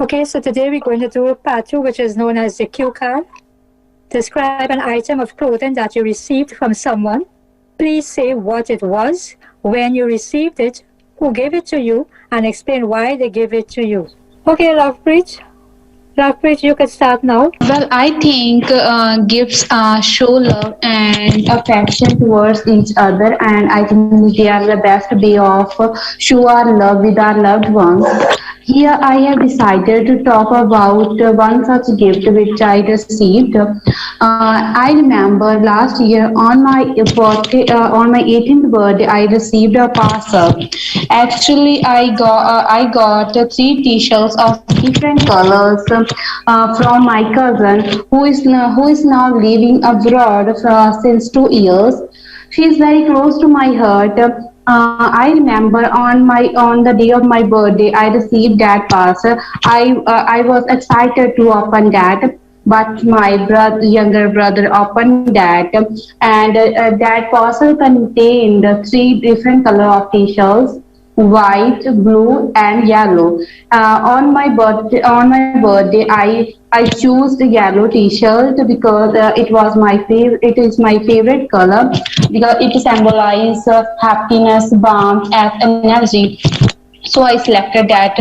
Okay, so today we're going to do part 2, which is known as the cue card. Describe an item of clothing that you received from someone. Please say what it was, when you received it, who gave it to you, and explain why they gave it to you. Okay, Lovepreet. Lovepreet, you can start now. Well, I think gifts show love and affection towards each other, and I think they are the best way of show our love with our loved ones. Here, I have decided to talk about one such gift which I received. I remember last year on my 18th birthday, I received a parcel. Actually, I got three T-shirts of different colors from my cousin who is now living abroad since 2 years. She is very close to my heart. I remember on the day of my birthday, I received that parcel. I was excited to open that, but my younger brother opened that, and that parcel contained three different color of t-shirts: white, blue, and yellow. On my birthday, I chose the yellow T-shirt because it was my favorite. It is my favorite color because it symbolizes happiness, warmth, and energy. So I selected that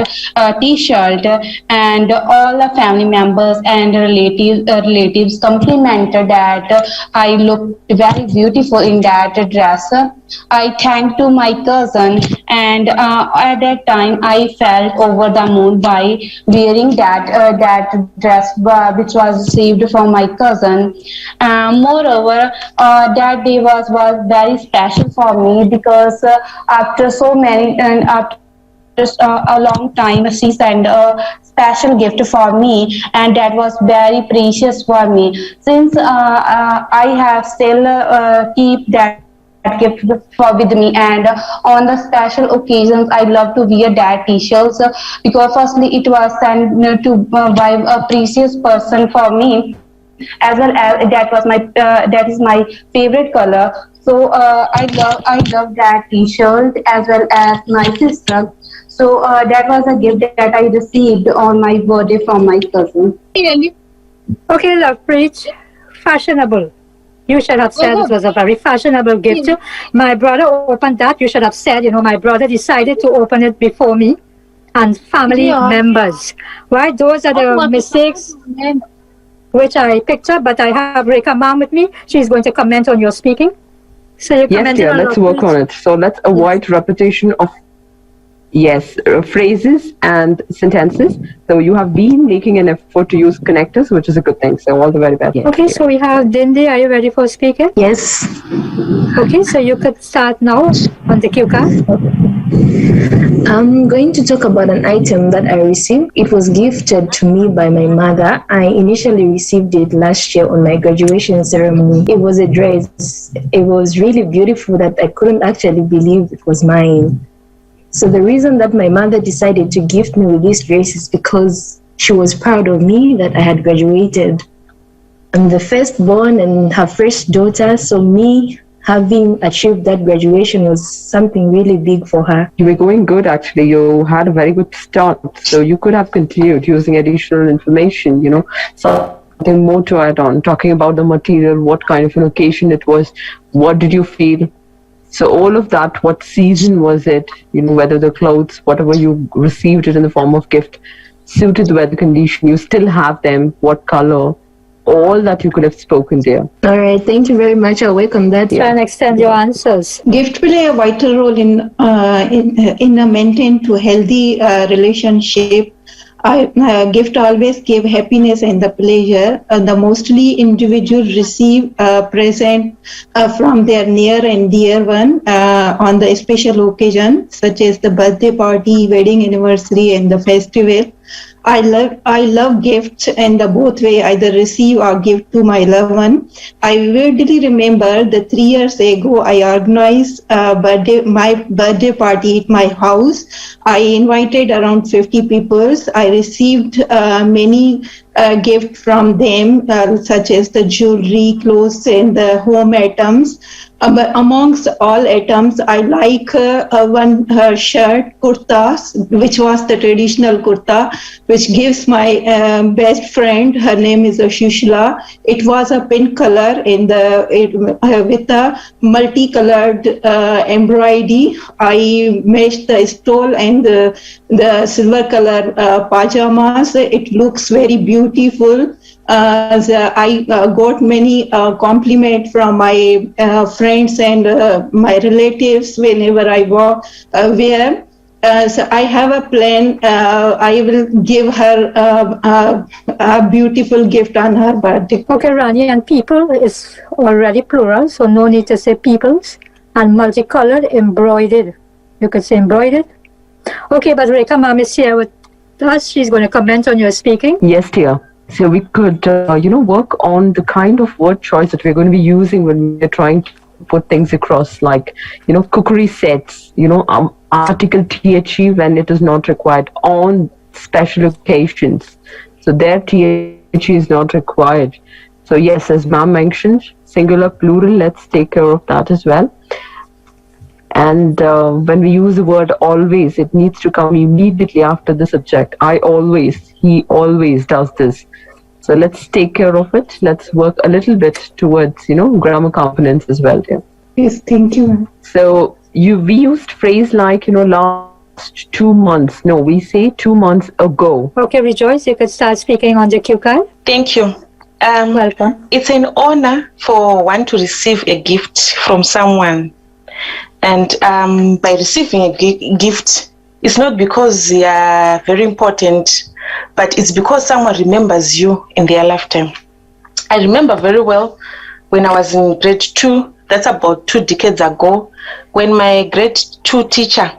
T-shirt, and all the family members and relatives complimented that I looked very beautiful in that dress. I thanked to my cousin, and at that time I felt over the moon by wearing that dress which was received from my cousin. Moreover, that day was very special for me because after so many and after a long time she sent a special gift for me, and that was very precious for me. Since I have still keep that gift with me, and on the special occasions I love to wear that t-shirts because firstly it was sent to by a precious person for me, as well as that is my favorite color. So I love that t-shirt as well as my sister. So that was a gift that I received on my birthday from my cousin. Okay, Lovepreet. Fashionable. You should have said it was a very fashionable gift. My brother opened that. You should have said, my brother decided to open it before me and family members. Right? Those are the mistakes which I picked up, but I have Rekha ma'am with me. She's going to comment on your speaking. So you Yes, dear, let's work on it. So let's avoid repetition of phrases and sentences. So you have been making an effort to use connectors, which is a good thing. So all the very best. Okay, so we have Dindi. Are you ready for speaking? Yes. Okay, so you could start now on the cue card. I'm going to talk about an item that I received. It was gifted to me by my mother. I initially received it last year on my graduation ceremony. It was a dress. It was really beautiful that I couldn't actually believe it was mine. So the reason that my mother decided to gift me with this dress is because she was proud of me that I had graduated. I'm the firstborn and her first daughter, so me having achieved that graduation was something really big for her. You were going good, actually. You had a very good start. So you could have continued using additional information, something more to add on, talking about the material, what kind of an occasion it was, what did you feel. So all of that, what season was it, whether the clothes, whatever you received it in the form of gift, suited the weather condition, you still have them, what color, all that you could have spoken there. All right, thank you very much. I'll work on that. Try and extend your answers. Gift play a vital role in a maintain to healthy relationship. Gift always give happiness and the pleasure. The mostly individual receive a present from their near and dear one on the special occasion, such as the birthday party, wedding anniversary, and the festival. I love gifts and the both way, either receive or give to my loved one. I vividly remember the 3 years ago I organized my birthday party at my house. I invited around 50 people. I received many gifts from them, such as the jewelry, clothes, and the home items. but amongst all items, I like one shirt, kurta, which was the traditional kurta, which gives my best friend. Her name is Shushla. It was a pink color with a multicolored embroidery. I matched the stole and the silver color pajamas. It looks very beautiful. I got many compliments from my friends and my relatives whenever I wear. So I have a plan. I will give her a beautiful gift on her birthday. Okay, Rani, and people is already plural, so no need to say peoples. And multicolored, embroidered. You could say embroidered. Okay, but Rekha Ma'am is here with us. She's going to comment on your speaking. Yes, dear. So we could, work on the kind of word choice that we're going to be using when we're trying to put things across, like, cookery sets, article THE when it is not required on special occasions. So there THE is not required. So yes, as ma'am mentioned, singular, plural, let's take care of that as well. And when we use the word always, it needs to come immediately after the subject. I always, he always does this. So let's take care of it. Let's work a little bit towards, grammar components as well. Yeah. Yes, thank you. So we used phrase like, last 2 months. No, we say 2 months ago. Okay, Rejoice, you could start speaking on the cue card. Thank you. Welcome. It's an honor for one to receive a gift from someone. And by receiving a gift, it's not because they are very important, but it's because someone remembers you in their lifetime. I remember very well when I was in grade 2, that's about 2 decades ago, when my grade 2 teacher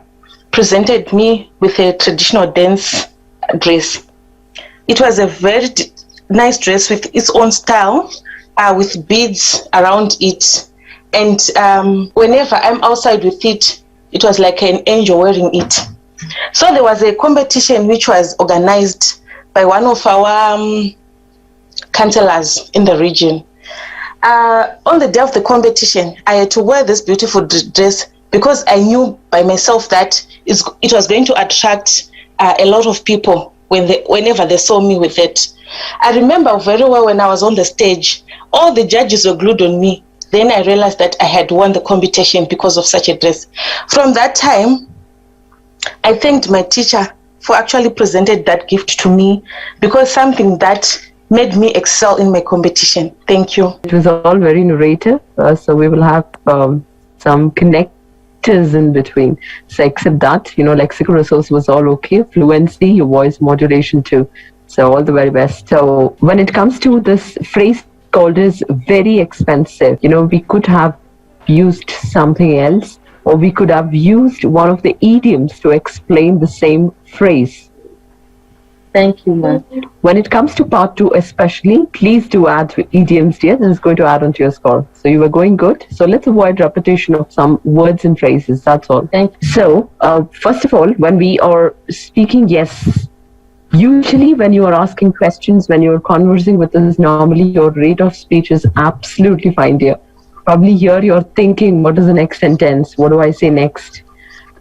presented me with a traditional dance dress. It was a very nice dress with its own style, with beads around it. And whenever I'm outside with it, it was like an angel wearing it. So there was a competition which was organized by one of our counselors in the region. On the day of the competition, I had to wear this beautiful dress because I knew by myself that it was going to attract a lot of people whenever they saw me with it. I remember very well when I was on the stage, all the judges were glued on me. Then I realized that I had won the competition because of such a dress. From that time, I thanked my teacher for actually presenting that gift to me, because something that made me excel in my competition. Thank you. It was all very narrative, so we will have some connectors in between. So except that, lexical resource was all okay. Fluency, your voice modulation too. So all the very best. So when it comes to this phrase called is very expensive, we could have used something else, or we could have used one of the idioms to explain the same phrase. Thank you, ma'am. When it comes to part 2 especially, please do add idioms, dear. This is going to add on to your score. So you were going good. So let's avoid repetition of some words and phrases. That's all. Thank you. So first of all, when we are speaking, yes, usually when you are asking questions, when you are conversing with us, normally your rate of speech is absolutely fine, dear. Probably here you're thinking, what is the next sentence? What do I say next?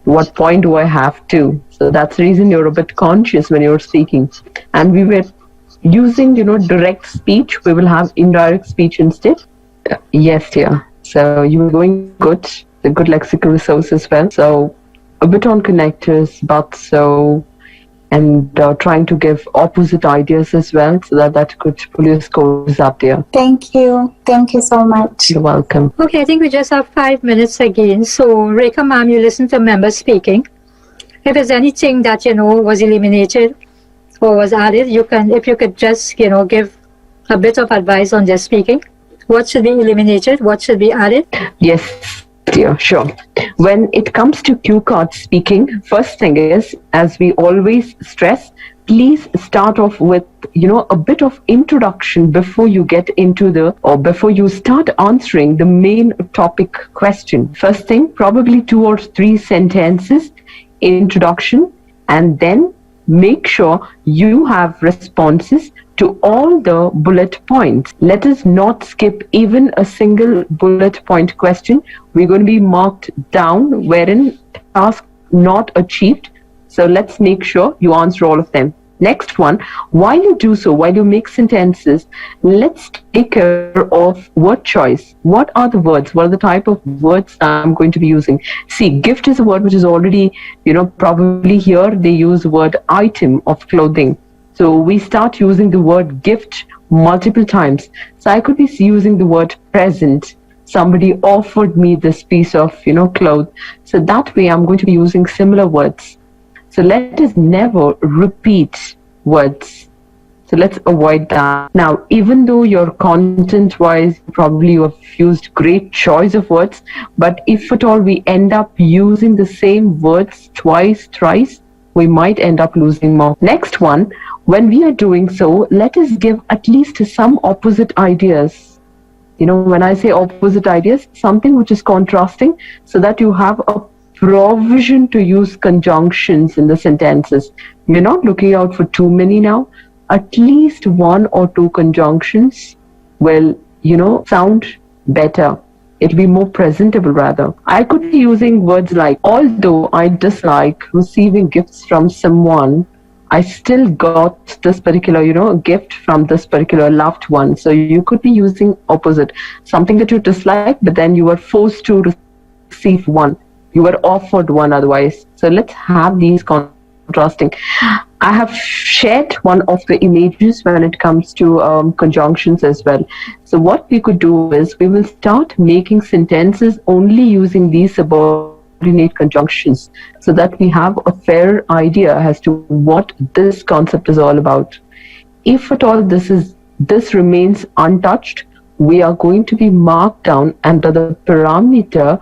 What point do I have to? So that's the reason you're a bit conscious when you're speaking. And we were using, direct speech. We will have indirect speech instead. Yes, dear. So you were going good. The good lexical resource as well. So a bit on connectors, but so, and trying to give opposite ideas as well, so that could pull your scores up there. Thank you. Thank you so much. You're welcome. Okay, I think we just have 5 minutes again. So, Rekha Ma'am, you listen to members speaking. If there's anything that, was eliminated or was added, if you could just, give a bit of advice on their speaking. What should be eliminated? What should be added? Yes, dear, sure. When it comes to cue card speaking, first thing is, as we always stress, please start off with, a bit of introduction before you get into before you start answering the main topic question. First thing, probably 2 or 3 sentences, introduction, and then make sure you have responses to all the bullet points. Let us not skip even a single bullet point question. We're going to be marked down wherein task not achieved. So let's make sure you answer all of them. Next one, while you do so, while you make sentences, let's take care of word choice. What are the words? What are the type of words I'm going to be using? See, gift is a word which is already, probably here they use the word item of clothing. So we start using the word gift multiple times. So I could be using the word present. Somebody offered me this piece of, cloth. So that way I'm going to be using similar words. So let us never repeat words. So let's avoid that. Now, even though your content-wise, probably you have used great choice of words, but if at all we end up using the same words twice, thrice, we might end up losing more. Next one, when we are doing so, let us give at least some opposite ideas. When I say opposite ideas, something which is contrasting so that you have a provision to use conjunctions in the sentences. We're not looking out for too many now. At least one or two conjunctions will, sound better. It'll be more presentable rather. I could be using words like, although I dislike receiving gifts from someone, I still got this particular, gift from this particular loved one. So you could be using opposite. Something that you dislike, but then you were forced to receive one. You were offered one otherwise. So let's have these contrasting. I have shared one of the images when it comes to conjunctions as well. So what we could do is we will start making sentences only using these subordinate conjunctions so that we have a fair idea as to what this concept is all about. If at all this remains untouched, we are going to be marked down under the parameter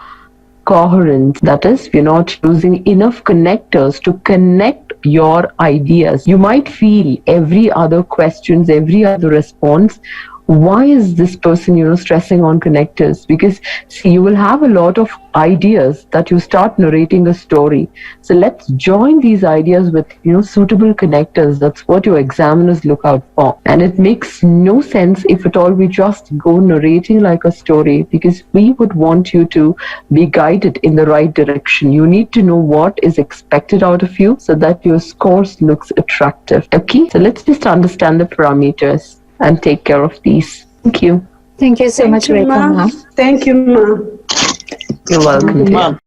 coherence. That is, we're not using enough connectors to connect your ideas. You might feel every other questions, every other response, why is this person, stressing on connectors? Because see, you will have a lot of ideas that you start narrating a story. So let's join these ideas with, suitable connectors. That's what your examiners look out for. And it makes no sense if at all we just go narrating like a story, because we would want you to be guided in the right direction. You need to know what is expected out of you so that your scores looks attractive. Okay, so let's just understand the parameters and take care of these. Thank you. Thank you so much, Rekha. Thank you, Ma. You're welcome.